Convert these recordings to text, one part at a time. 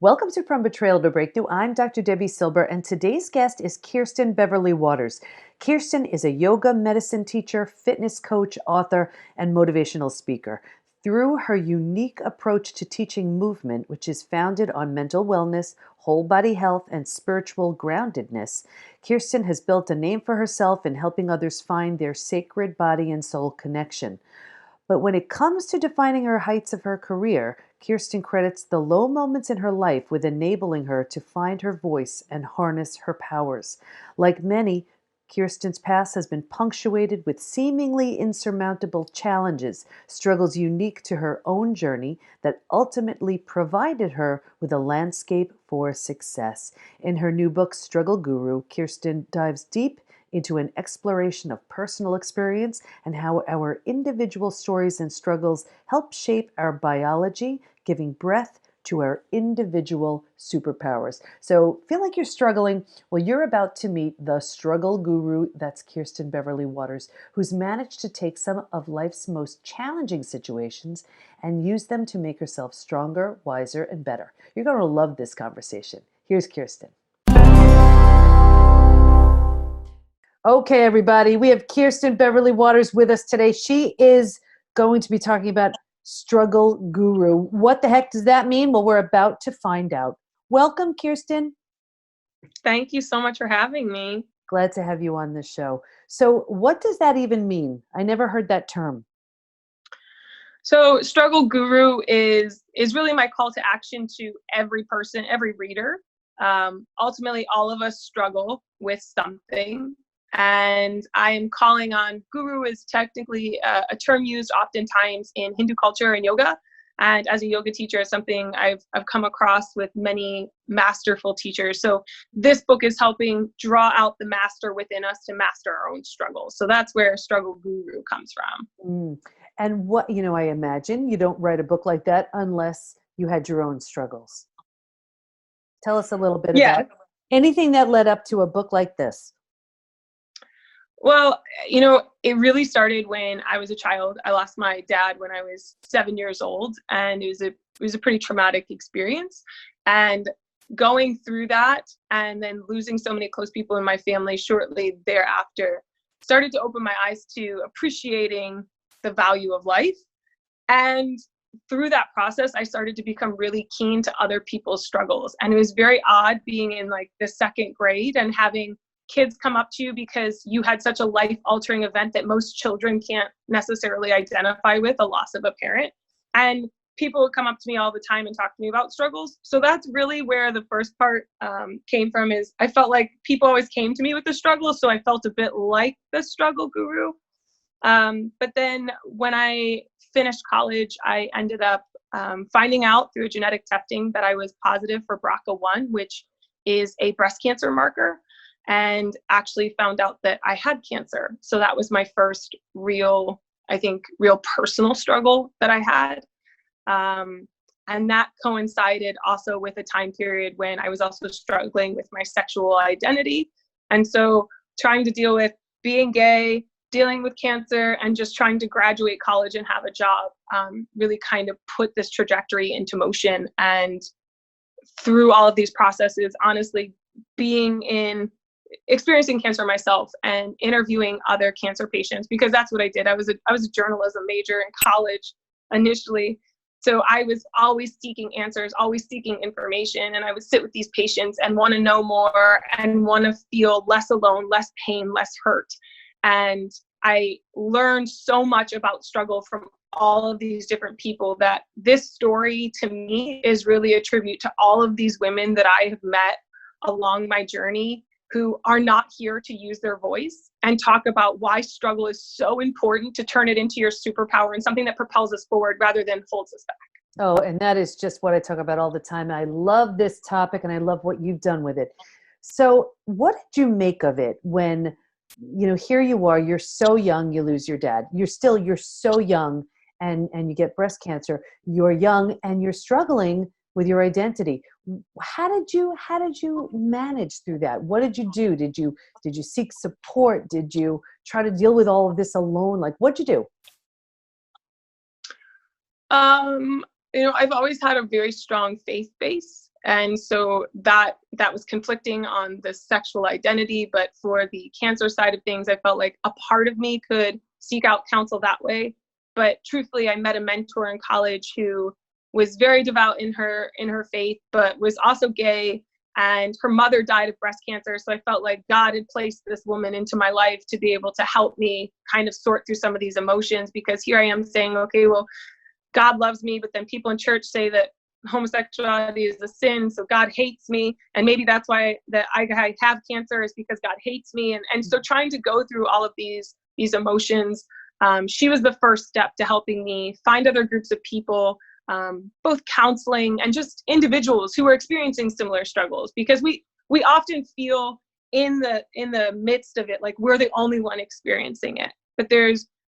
Welcome to From Betrayal to Breakthrough. I'm Dr. Debbie Silber, and today's guest is Kirsten Beverley-Waters. Kirsten is a yoga medicine teacher, fitness coach, author, and motivational speaker. Through her unique approach to teaching movement, which is founded on mental wellness, whole body health, and spiritual groundedness, Kirsten has built a name for herself in helping others find their sacred body and soul connection. But when it comes to defining her heights of her career, Kirsten credits the low moments in her life with enabling her to find her voice and harness her powers. Like many, Kirsten's past has been punctuated with seemingly insurmountable challenges, struggles unique to her own journey that ultimately provided her with a landscape for success. In her new book, Struggle Guru, Kirsten dives deep into an exploration of personal experience and how our individual stories and struggles help shape our biology, giving breath to our individual superpowers. So feel like you're struggling? Well, you're about to meet the struggle guru. That's Kirsten Beverley-Waters, who's managed to take some of life's most challenging situations and use them to make herself stronger, wiser, and better. You're going to love this conversation. Here's Kirsten. Okay, everybody, we have Kirsten Beverley-Waters with us today. She is going to be talking about struggle guru. What the heck does that mean? Well, we're about to find out. Welcome, Kirsten. Thank you so much for having me. Glad to have you on the show. So what does that even mean? I never heard that term. So struggle guru is really my call to action to every person, every reader. Ultimately, all of us struggle with something. And I'm calling on guru is technically a term used oftentimes in Hindu culture and yoga. And as a yoga teacher, it's something I've come across with many masterful teachers. So this book is helping draw out the master within us to master our own struggles. So that's where struggle guru comes from. And what, I imagine you don't write a book like that unless you had your own struggles. Tell us a little bit about anything that led up to a book like this. Well, it really started when I was a child. I lost my dad when I was 7 years old, and it was a pretty traumatic experience. And going through that and then losing so many close people in my family shortly thereafter started to open my eyes to appreciating the value of life. And through that process, I started to become really keen to other people's struggles. And it was very odd being in like the second grade and having kids come up to you because you had such a life-altering event that most children can't necessarily identify with, a loss of a parent. And people would come up to me all the time and talk to me about struggles. So that's really where the first part came from, is I felt like people always came to me with the struggle. So I felt a bit like the struggle guru. But then when I finished college, I ended up finding out through genetic testing that I was positive for BRCA1, which is a breast cancer marker, and actually found out that I had cancer. So that was my first real personal struggle that I had. And that coincided also with a time period when I was also struggling with my sexual identity. And so trying to deal with being gay, dealing with cancer, and just trying to graduate college and have a job really kind of put this trajectory into motion. And through all of these processes, honestly, experiencing cancer myself and interviewing other cancer patients, because that's what I did. I was a journalism major in college initially. So I was always seeking answers, always seeking information. And I would sit with these patients and want to know more and want to feel less alone, less pain, less hurt. And I learned so much about struggle from all of these different people that this story to me is really a tribute to all of these women that I have met along my journey who are not here to use their voice and talk about why struggle is so important to turn it into your superpower and something that propels us forward rather than holds us back. Oh, and that is just what I talk about all the time. I love this topic and I love what you've done with it. So what did you make of it when, here you are, you're so young, you lose your dad. You're so young and you get breast cancer. You're young and you're struggling with your identity. How did you manage through that? What did you do? Did you seek support? Did you try to deal with all of this alone? Like, what'd you do? I've always had a very strong faith base. And so that was conflicting on the sexual identity. But for the cancer side of things, I felt like a part of me could seek out counsel that way. But truthfully, I met a mentor in college who was very devout in her faith, but was also gay. And her mother died of breast cancer. So I felt like God had placed this woman into my life to be able to help me kind of sort through some of these emotions, because here I am saying, okay, well, God loves me, but then people in church say that homosexuality is a sin, so God hates me. And maybe that's why that I have cancer, is because God hates me. And so trying to go through all of these emotions, she was the first step to helping me find other groups of people, both counseling and just individuals who are experiencing similar struggles, because we often feel in the midst of it like we're the only one experiencing it. But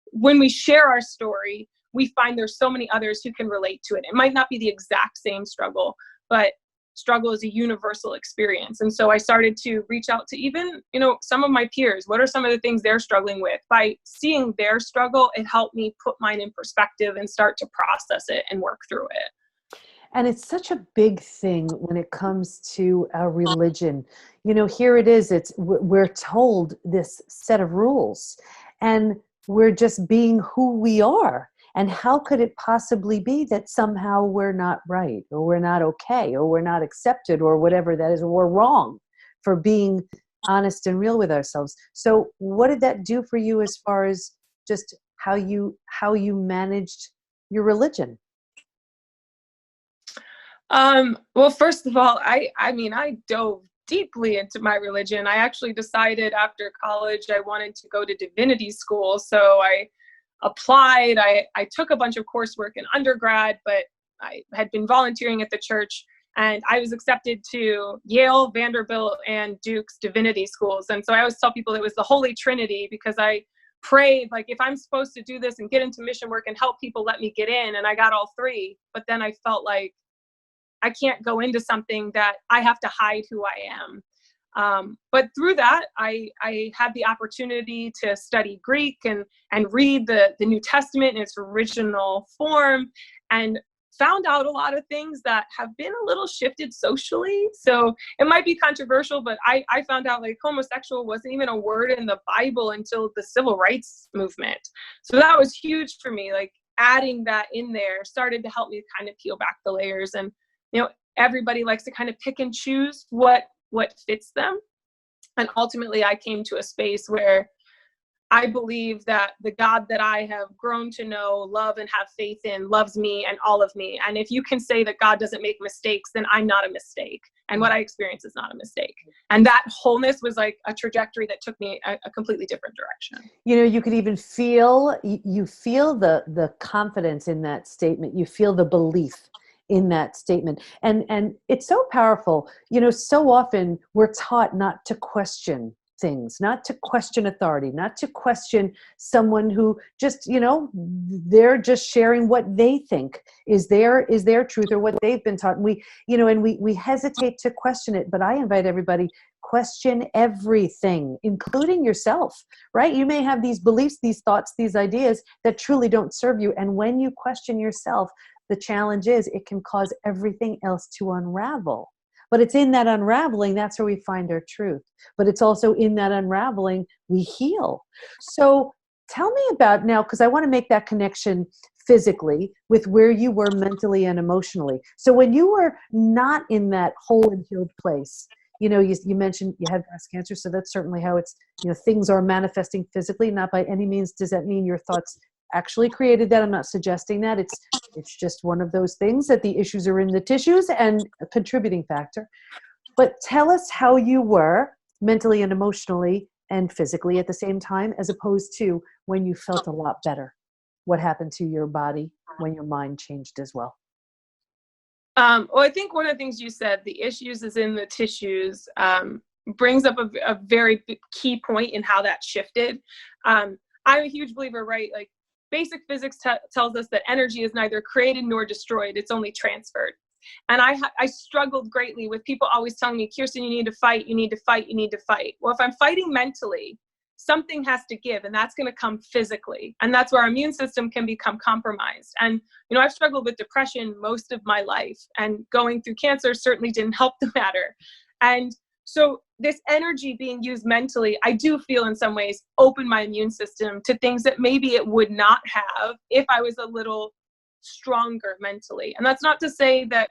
when we share our story, we find there's so many others who can relate to it. It might not be the exact same struggle, but struggle is a universal experience. And so I started to reach out to even, some of my peers. What are some of the things they're struggling with? By seeing their struggle, it helped me put mine in perspective and start to process it and work through it. And it's such a big thing when it comes to our religion. Here it is, we're told this set of rules, and we're just being who we are. And how could it possibly be that somehow we're not right, or we're not okay, or we're not accepted, or whatever that is, or we're wrong for being honest and real with ourselves? So what did that do for you as far as just how you managed your religion? Well, first of all, I dove deeply into my religion. I actually decided after college I wanted to go to divinity school. So I applied. I took a bunch of coursework in undergrad, but I had been volunteering at the church, and I was accepted to Yale, Vanderbilt, and Duke's divinity schools. And so I always tell people it was the Holy Trinity, because I prayed, like, if I'm supposed to do this and get into mission work and help people, let me get in. And I got all three. But then I felt like I can't go into something that I have to hide who I am. But through that, I had the opportunity to study Greek and read the New Testament in its original form, and found out a lot of things that have been a little shifted socially. So it might be controversial, but I found out like homosexual wasn't even a word in the Bible until the civil rights movement. So that was huge for me. Like, adding that in there started to help me kind of peel back the layers. And everybody likes to kind of pick and choose what fits them. And ultimately, I came to a space where I believe that the God that I have grown to know, love, and have faith in loves me and all of me. And if you can say that God doesn't make mistakes, then I'm not a mistake. And what I experience is not a mistake. And that wholeness was like a trajectory that took me a completely different direction. You could even feel, you feel the confidence in that statement. You feel the belief in that statement. And it's so powerful. So often we're taught not to question things, not to question authority, not to question someone who just, they're just sharing what they think is their truth, or what they've been taught. And we hesitate to question it. But I invite everybody, question everything, including yourself, right? You may have these beliefs, these thoughts, these ideas that truly don't serve you. And when you question yourself, the challenge is it can cause everything else to unravel. But it's in that unraveling, that's where we find our truth. But it's also in that unraveling we heal. So tell me about now, because I want to make that connection physically with where you were mentally and emotionally. So when you were not in that whole and healed place, you mentioned you had breast cancer, so that's certainly how it's, things are manifesting physically. Not by any means does that mean your thoughts actually created that. I'm not suggesting that. It's just one of those things that the issues are in the tissues and a contributing factor. But tell us how you were mentally and emotionally and physically at the same time, as opposed to when you felt a lot better. What happened to your body when your mind changed as well? Well, I think one of the things you said, the issues is in the tissues, brings up a very key point in how that shifted. I'm a huge believer, right? Like, basic physics tells us that energy is neither created nor destroyed. It's only transferred. And I struggled greatly with people always telling me, Kirsten, you need to fight, you need to fight, you need to fight. Well, if I'm fighting mentally, something has to give, and that's going to come physically. And that's where our immune system can become compromised. And, I've struggled with depression most of my life, and going through cancer certainly didn't help the matter. And so this energy being used mentally, I do feel in some ways open my immune system to things that maybe it would not have if I was a little stronger mentally. And that's not to say that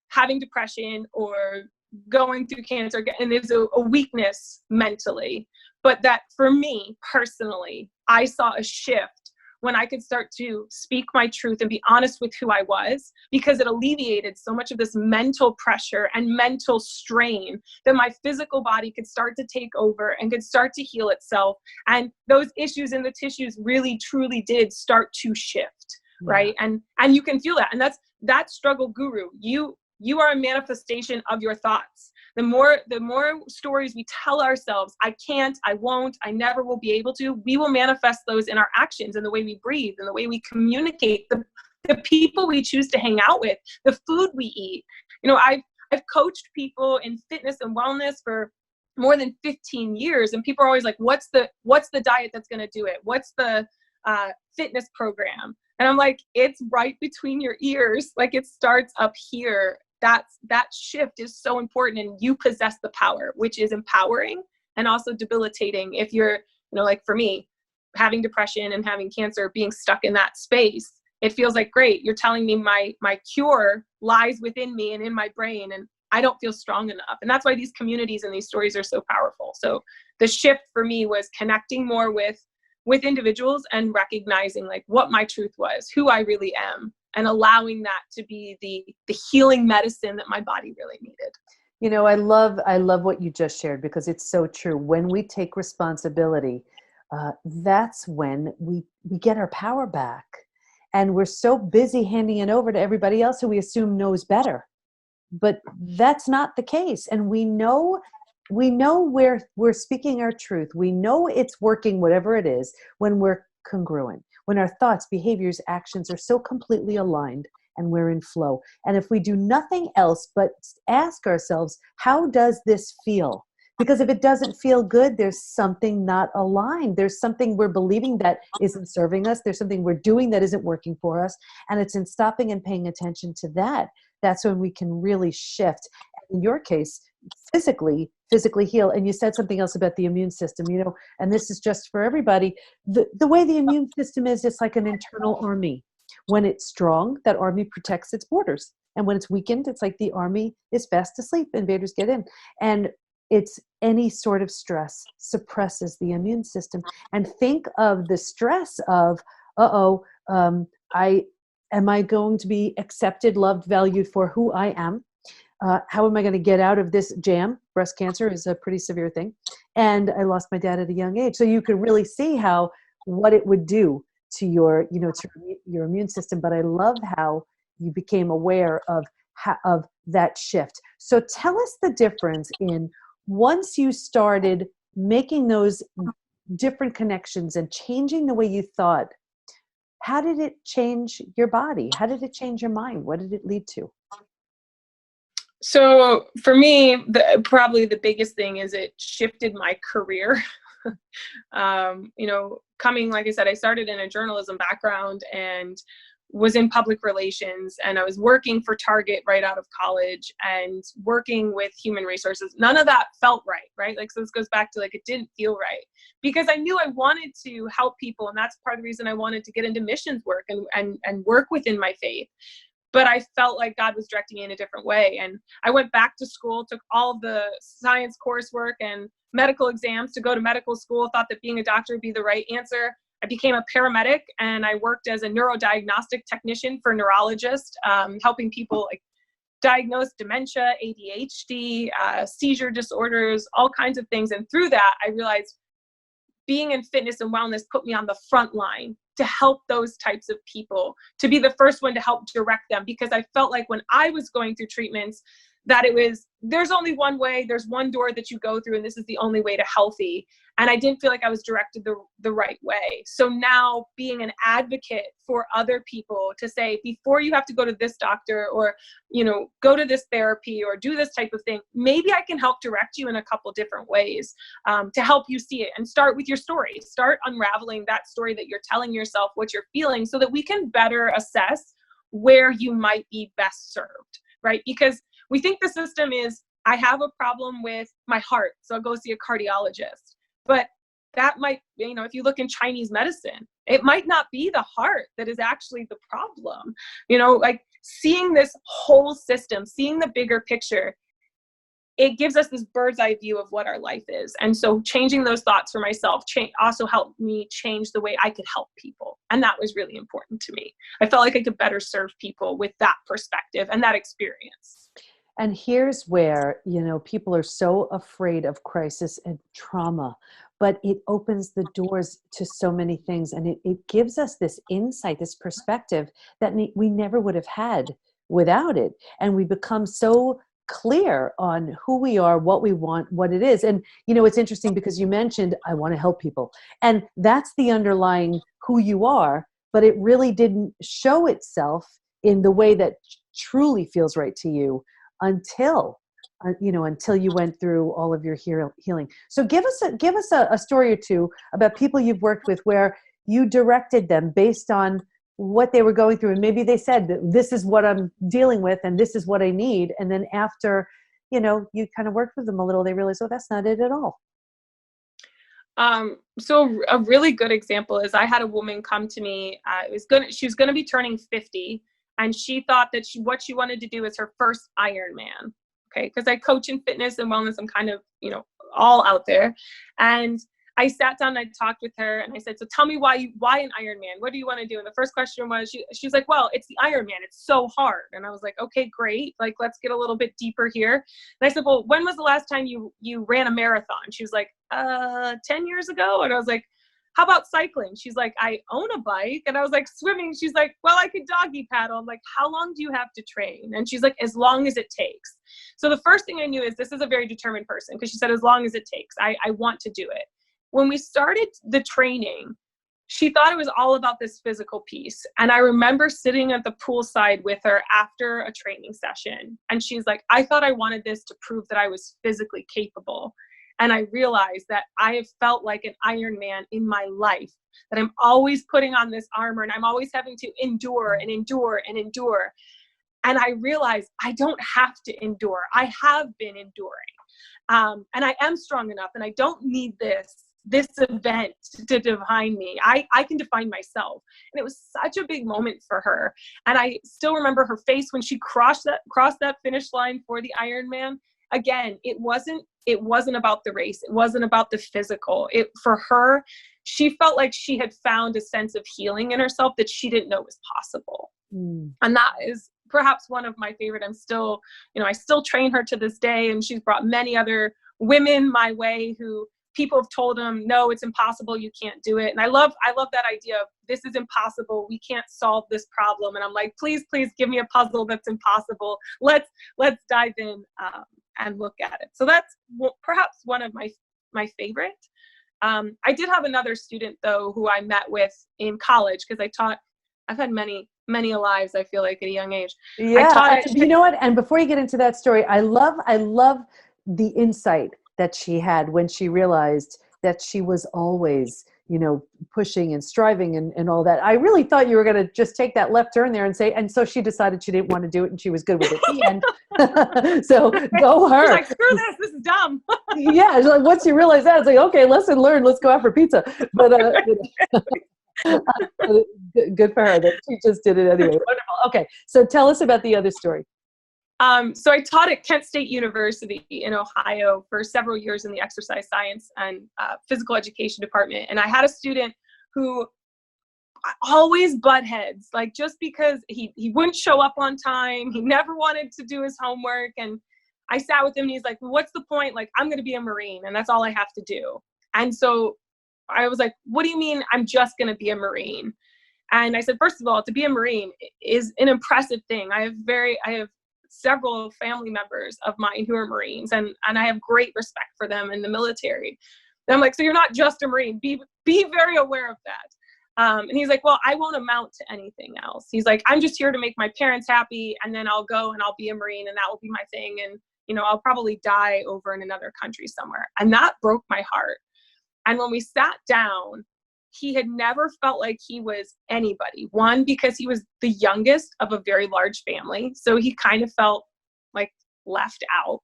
having depression or going through cancer and is a weakness mentally, but that for me personally, I saw a shift when I could start to speak my truth and be honest with who I was, because it alleviated so much of this mental pressure and mental strain that my physical body could start to take over and could start to heal itself. And those issues in the tissues really, truly did start to shift, right? And you can feel that. And that's struggle guru. You are a manifestation of your thoughts. The more stories we tell ourselves, I can't, I won't, I never will be able to, we will manifest those in our actions and the way we breathe and the way we communicate, the people we choose to hang out with, the food we eat. I've coached people in fitness and wellness for more than 15 years. And people are always like, what's the diet that's going to do it? What's the fitness program? And I'm like, it's right between your ears. Like, it starts up here. That shift is so important, and you possess the power, which is empowering and also debilitating. If you're, like for me, having depression and having cancer, being stuck in that space, it feels like, great, you're telling me my cure lies within me and in my brain, and I don't feel strong enough. And that's why these communities and these stories are so powerful. So the shift for me was connecting more with individuals and recognizing like what my truth was, who I really am, and allowing that to be the healing medicine that my body really needed. I love what you just shared, because it's so true. When we take responsibility, that's when we get our power back. And we're so busy handing it over to everybody else who we assume knows better. But that's not the case. And we know we're speaking our truth. We know it's working, whatever it is, when we're congruent, when our thoughts, behaviors, actions are so completely aligned and we're in flow. And if we do nothing else but ask ourselves, how does this feel? Because if it doesn't feel good, there's something not aligned. There's something we're believing that isn't serving us. There's something we're doing that isn't working for us. And it's in stopping and paying attention to that. That's when we can really shift. In your case, physically heal. And you said something else about the immune system, and this is just for everybody. The way the immune system is, it's like an internal army. When it's strong, that army protects its borders. And when it's weakened, it's like the army is fast asleep, invaders get in. And it's any sort of stress suppresses the immune system. And think of the stress of, am I going to be accepted, loved, valued for who I am? How am I going to get out of this jam? Breast cancer is a pretty severe thing. And I lost my dad at a young age. So you could really see what it would do to your immune system. But I love how you became aware of that shift. So tell us the difference in, once you started making those different connections and changing the way you thought, how did it change your body? How did it change your mind? What did it lead to? So for me, probably the biggest thing is it shifted my career. Coming, like I said, I started in a journalism background and was in public relations, and I was working for Target right out of college and working with human resources. None of that felt right? Like, so this goes back to like, it didn't feel right, because I knew I wanted to help people. And that's part of the reason I wanted to get into missions work and work within my faith. But I felt like God was directing me in a different way. And I went back to school, took all of the science coursework and medical exams to go to medical school, thought that being a doctor would be the right answer. I became a paramedic, and I worked as a neurodiagnostic technician for neurologists, helping people like diagnose dementia, ADHD, seizure disorders, all kinds of things. And through that, I realized being in fitness and wellness put me on the front line to help those types of people, to be the first one to help direct them. Because I felt like when I was going through treatments, that there's only one way, there's one door that you go through, and this is the only way to healthy. And I didn't feel like I was directed the right way. So now being an advocate for other people to say, before you have to go to this doctor or, go to this therapy or do this type of thing, maybe I can help direct you in a couple different ways to help you see it. And start with your story. Start unraveling that story that you're telling yourself, what you're feeling, so that we can better assess where you might be best served, right? Because we think the system is, I have a problem with my heart, so I'll go see a cardiologist. But that might, if you look in Chinese medicine, it might not be the heart that is actually the problem. Like seeing this whole system, seeing the bigger picture, it gives us this bird's eye view of what our life is. And so changing those thoughts for myself also helped me change the way I could help people. And that was really important to me. I felt like I could better serve people with that perspective and that experience. And here's where, people are so afraid of crisis and trauma, but it opens the doors to so many things. And it gives us this insight, this perspective that we never would have had without it. And we become so clear on who we are, what we want, what it is. And, it's interesting because you mentioned, I want to help people. And that's the underlying who you are, but it really didn't show itself in the way that truly feels right to you until you went through all of your healing. So give us a story or two about people you've worked with where you directed them based on what they were going through. And maybe they said, this is what I'm dealing with and this is what I need. And then after, you kind of worked with them a little, they realized, oh, that's not it at all. So a really good example is I had a woman come to me. She was going to be turning 50. And she thought that what she wanted to do is her first Ironman. Okay. Because I coach in fitness and wellness. I'm kind of, all out there. And I sat down and I talked with her and I said, so tell me why an Ironman? What do you want to do? And the first question was, she's like, well, it's the Ironman. It's so hard. And I was like, okay, great. Like, let's get a little bit deeper here. And I said, well, when was the last time you ran a marathon? She was like, 10 years ago. And I was like, how about cycling? She's like, I own a bike. And I was like, swimming. She's like, well, I could doggy paddle. I'm like, how long do you have to train? And she's like, as long as it takes. So the first thing I knew is this is a very determined person, because she said, as long as it takes, I want to do it. When we started the training, she thought it was all about this physical piece. And I remember sitting at the poolside with her after a training session. And she's like, I thought I wanted this to prove that I was physically capable. And I realized that I have felt like an Iron Man in my life, that I'm always putting on this armor and I'm always having to endure and endure and endure. And I realized I don't have to endure. I have been enduring. And I am strong enough, and I don't need this event to define me. I can define myself. And it was such a big moment for her. And I still remember her face when she crossed that finish line for the Ironman. Again, it wasn't about the race. It wasn't about the physical. For her, she felt like she had found a sense of healing in herself that she didn't know was possible. And that is perhaps one of my favorite. I still train her to this day, and she's brought many other women my way who people have told them, no, it's impossible. You can't do it. And I love that idea of this is impossible. We can't solve this problem. And I'm like, please give me a puzzle that's impossible. Let's dive in and look at it. So that's perhaps one of my favorite. I did have another student though, who I met with in college, because I've had many lives, I feel like, at a young age. Yeah. You know what? And before you get into that story, I love the insight that she had when she realized that she was always, pushing and striving and all that. I really thought you were going to just take that left turn there and say, and so she decided she didn't want to do it and she was good with it. And so go her. She's like, screw this is dumb. Yeah. Like, once you realize that, it's like, okay, lesson learned, let's go out for pizza. But good for her that she just did it anyway. Wonderful. Okay. So tell us about the other story. So I taught at Kent State University in Ohio for several years in the exercise science and physical education department. And I had a student who always butt heads, like just because he wouldn't show up on time, he never wanted to do his homework. And I sat with him and he's like, well, what's the point? Like, I'm going to be a Marine and that's all I have to do. And so I was like, what do you mean I'm just going to be a Marine? And I said, first of all, to be a Marine is an impressive thing. I have several family members of mine who are Marines, and I have great respect for them in the military. And I'm like, so you're not just a Marine. Be very aware of that. And he's like, well, I won't amount to anything else. He's like, I'm just here to make my parents happy, and then I'll go and I'll be a Marine, and that will be my thing. And, you know, I'll probably die over in another country somewhere. And that broke my heart. And when we sat down, he had never felt like he was anybody. One, because he was the youngest of a very large family. So he kind of felt like left out.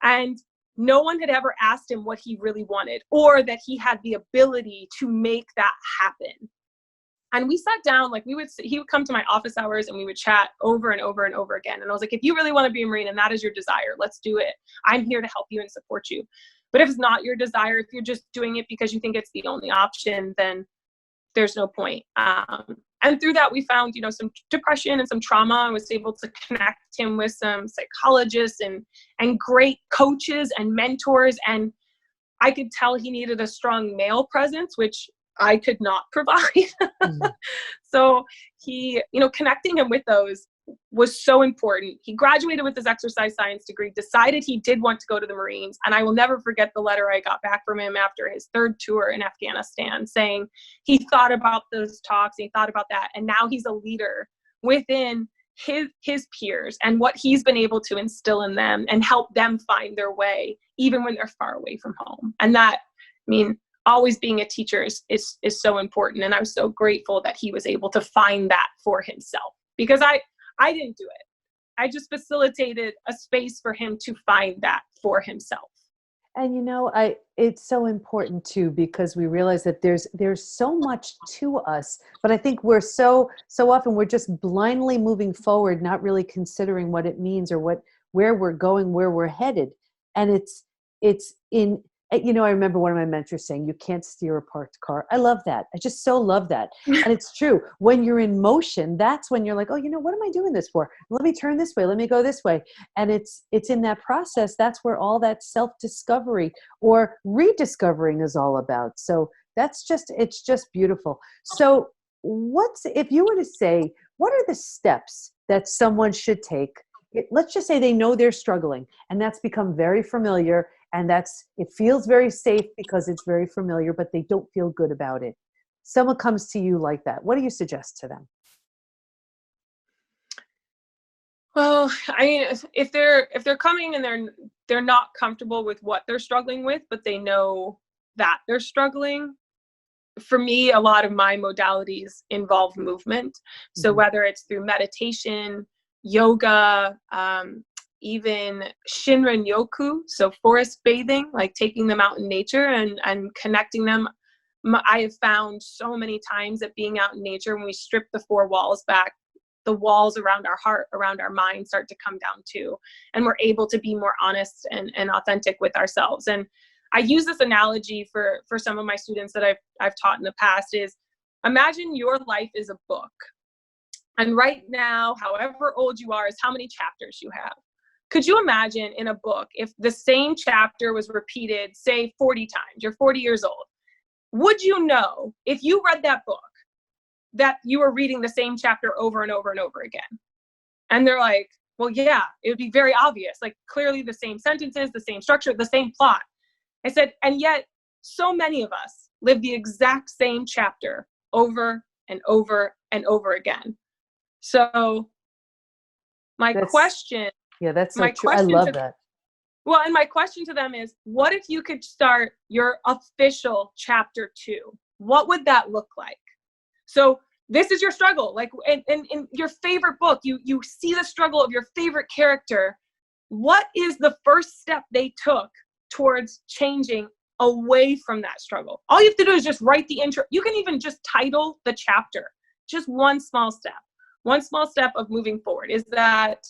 And no one had ever asked him what he really wanted, or that he had the ability to make that happen. And we sat down, like he would come to my office hours and we would chat over and over and over again. And I was like, if you really want to be a Marine and that is your desire, let's do it. I'm here to help you and support you. But if it's not your desire, if you're just doing it because you think it's the only option, then there's no point. And through that, we found, you know, some depression and some trauma, and was able to connect him with some psychologists and great coaches and mentors. And I could tell he needed a strong male presence, which I could not provide. So he, you know, connecting him with those was so important. He graduated with his exercise science degree, decided he did want to go to the Marines. And I will never forget the letter I got back from him after his third tour in Afghanistan, saying he thought about those talks, and he thought about that. And now he's a leader within his peers, and what he's been able to instill in them and help them find their way, even when they're far away from home. And that, I mean, always being a teacher is so important. And I was so grateful that he was able to find that for himself, because I didn't do it. I just facilitated a space for him to find that for himself. And you know, it's so important too, because we realize that there's so much to us, but I think we're so often we're just blindly moving forward, not really considering what it means or where we're going, where we're headed. And it's in, you know, I remember one of my mentors saying, you can't steer a parked car. I love that. I just so love that. And it's true. When you're in motion, that's when you're like, oh, you know, what am I doing this for? Let me turn this way. Let me go this way. And it's in that process. That's where all that self-discovery or rediscovering is all about. So it's just beautiful. So if you were to say, what are the steps that someone should take? Let's just say they know they're struggling, and that's become very familiar. And it feels very safe because it's very familiar, but they don't feel good about it. Someone comes to you like that. What do you suggest to them? Well, I mean, if they're coming and they're not comfortable with what they're struggling with, but they know that they're struggling. For me, a lot of my modalities involve movement. So whether it's through meditation, yoga, even Shinrin Yoku, so forest bathing, like taking them out in nature and connecting them. I have found so many times that being out in nature, when we strip the four walls back, the walls around our heart, around our mind start to come down too. And we're able to be more honest and authentic with ourselves. And I use this analogy for some of my students that I've taught in the past is, imagine your life is a book. And right now, however old you are, is how many chapters you have. Could you imagine in a book, if the same chapter was repeated, say 40 times, you're 40 years old, would you know, if you read that book, that you were reading the same chapter over and over and over again? And they're like, well, yeah, it would be very obvious, like clearly the same sentences, the same structure, the same plot. I said, and yet so many of us live the exact same chapter over and over and over again. So question. Yeah, that's so true. I love that. Well, and my question to them is, what if you could start your official chapter 2? What would that look like? So this is your struggle. Like in your favorite book, you see the struggle of your favorite character. What is the first step they took towards changing away from that struggle? All you have to do is just write the intro. You can even just title the chapter. Just one small step. One small step of moving forward is that,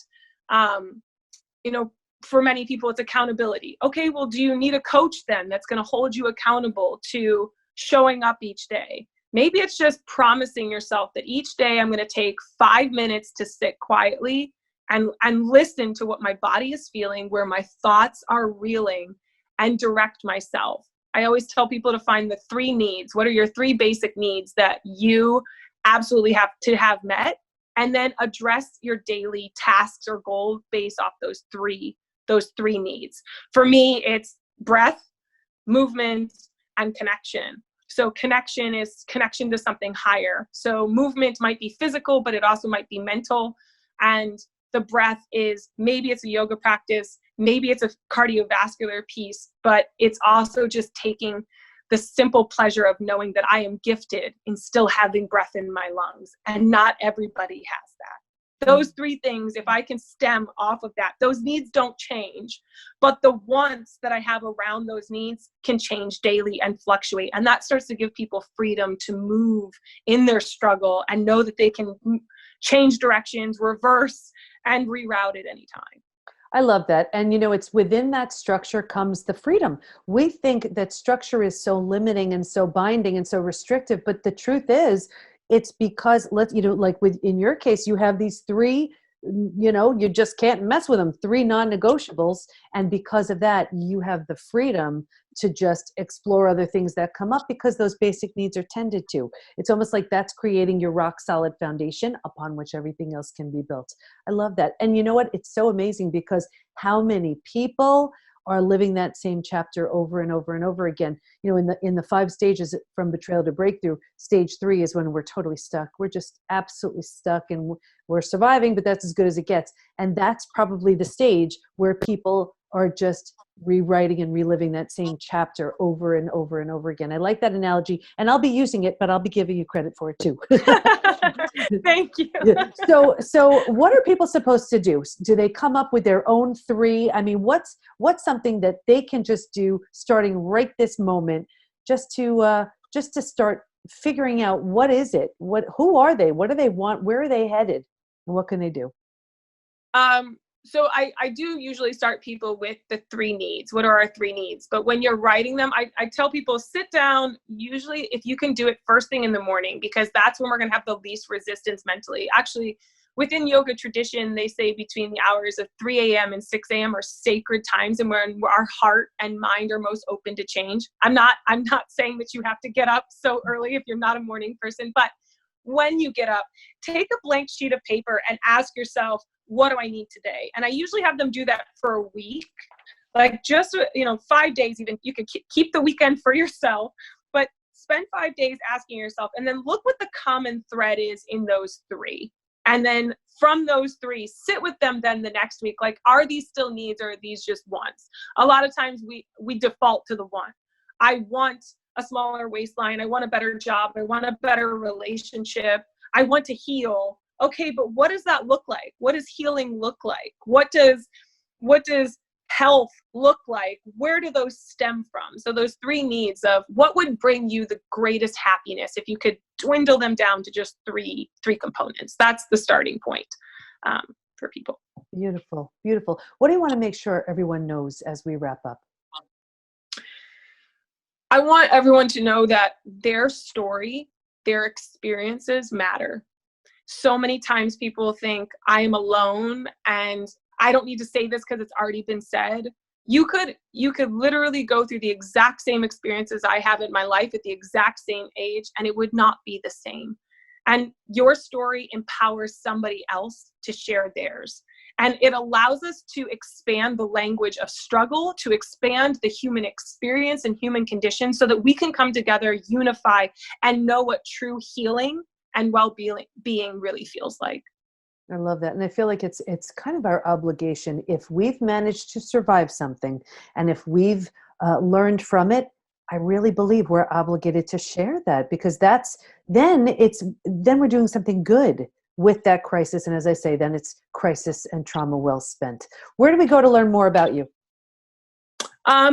for many people, it's accountability. Okay, well, do you need a coach then that's going to hold you accountable to showing up each day? Maybe it's just promising yourself that each day I'm going to take 5 minutes to sit quietly and listen to what my body is feeling, where my thoughts are reeling, and direct myself. I always tell people to find the 3 needs. What are your 3 basic needs that you absolutely have to have met? and then address your daily tasks or goals based off those three needs. For me, it's breath, movement, and connection. So connection is connection to something higher. So movement might be physical, but it also might be mental. And the breath is, maybe it's a yoga practice, maybe it's a cardiovascular piece, but it's also just taking the simple pleasure of knowing that I am gifted in still having breath in my lungs, and not everybody has that. Those three things, if I can stem off of that, those needs don't change, but the wants that I have around those needs can change daily and fluctuate. And that starts to give people freedom to move in their struggle and know that they can change directions, reverse, and reroute at any time. I love that. And, it's within that structure comes the freedom. We think that structure is so limiting and so binding and so restrictive, but the truth is it's because like in your case, you have these three, you just can't mess with them, three non-negotiables. And because of that, you have the freedom to just explore other things that come up because those basic needs are tended to. It's almost like that's creating your rock solid foundation upon which everything else can be built. I love that. And you know what? It's so amazing because how many people are living that same chapter over and over and over again. In the 5 stages from betrayal to breakthrough, stage 3 is when we're totally stuck. We're just absolutely stuck and we're surviving, but that's as good as it gets. And that's probably the stage where people are just rewriting and reliving that same chapter over and over and over again. I like that analogy, and I'll be using it, but I'll be giving you credit for it too. Thank you. So what are people supposed to do? Do they come up with their own 3? I mean, what's something that they can just do starting right this moment, just to start figuring out what is it? Who are they? What do they want? Where are they headed? And what can they do? So I do usually start people with the 3 needs. What are our 3 needs? But when you're writing them, I tell people sit down, usually if you can do it first thing in the morning, because that's when we're going to have the least resistance mentally. Actually, within yoga tradition, they say between the hours of 3 a.m. and 6 a.m. are sacred times, and when our heart and mind are most open to change. I'm not saying that you have to get up so early if you're not a morning person, but when you get up, take a blank sheet of paper and ask yourself, what do I need today? And I usually have them do that for a week, like just, 5 days even. You can keep the weekend for yourself, but spend 5 days asking yourself, and then look what the common thread is in those 3. And then from those 3, sit with them then the next week. Like, are these still needs or are these just wants? A lot of times we default to the one. I want a smaller waistline. I want a better job. I want a better relationship. I want to heal. Okay, but what does that look like? What does healing look like? What does health look like? Where do those stem from? So those 3 needs of what would bring you the greatest happiness, if you could dwindle them down to just three components. That's the starting point for people. Beautiful, beautiful. What do you want to make sure everyone knows as we wrap up? I want everyone to know that their story, their experiences matter. So many times people think I am alone and I don't need to say this because it's already been said. You could literally go through the exact same experiences I have in my life at the exact same age, and it would not be the same. And your story empowers somebody else to share theirs. And it allows us to expand the language of struggle, to expand the human experience and human condition, so that we can come together, unify, and know what true healing and well-being really feels like. I love that. And I feel like it's kind of our obligation, if we've managed to survive something and if we've learned from it, I really believe we're obligated to share that, because then we're doing something good with that crisis. And as I say, then it's crisis and trauma well spent. Where do we go to learn more about you?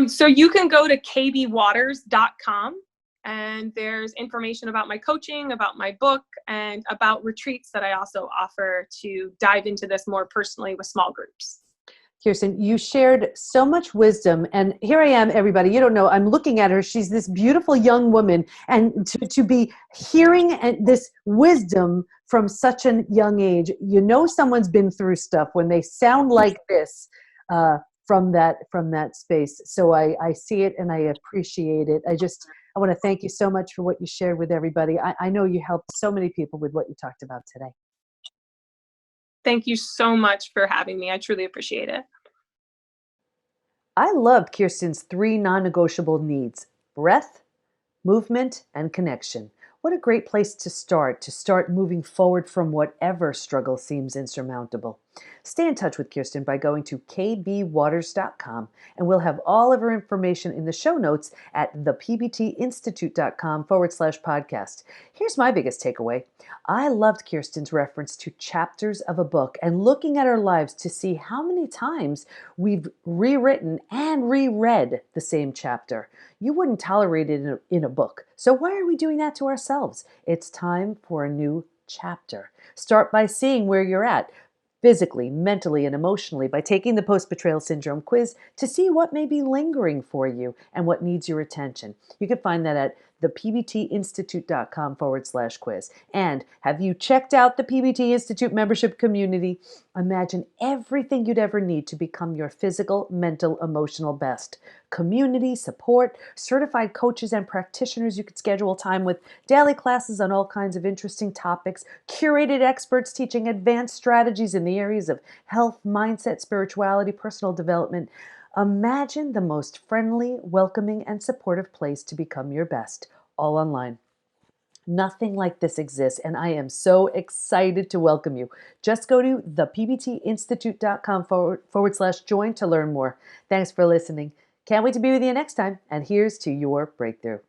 So you can go to kbwaters.com. And there's information about my coaching, about my book, and about retreats that I also offer to dive into this more personally with small groups. Kirsten, you shared so much wisdom, and here I am, everybody. You don't know, I'm looking at her. She's this beautiful young woman, and to be hearing this wisdom from such a young age, someone's been through stuff when they sound like this from that space. So I see it and I appreciate it. I want to thank you so much for what you shared with everybody. I know you helped so many people with what you talked about today. Thank you so much for having me. I truly appreciate it. I loved Kirsten's 3 non-negotiable needs: breath, movement, and connection. What a great place to start moving forward from whatever struggle seems insurmountable. Stay in touch with Kirsten by going to kbwaters.com, and we'll have all of her information in the show notes at thepbtinstitute.com/podcast. Here's my biggest takeaway. I loved Kirsten's reference to chapters of a book and looking at our lives to see how many times we've rewritten and reread the same chapter. You wouldn't tolerate it in a book. So why are we doing that to ourselves? It's time for a new chapter. Start by seeing where you're at physically, mentally, and emotionally by taking the post-betrayal syndrome quiz to see what may be lingering for you and what needs your attention. You can find that at thepbtinstitute.com/quiz. And have you checked out the PBT Institute membership community? Imagine everything you'd ever need to become your physical, mental, emotional best. Community support, certified coaches and practitioners you could schedule time with, daily classes on all kinds of interesting topics, curated experts teaching advanced strategies in the areas of health, mindset, spirituality, personal development. Imagine the most friendly, welcoming, and supportive place to become your best, all online. Nothing like this exists, and I am so excited to welcome you. Just go to thepbtinstitute.com/join to learn more. Thanks for listening. Can't wait to be with you next time, and here's to your breakthrough.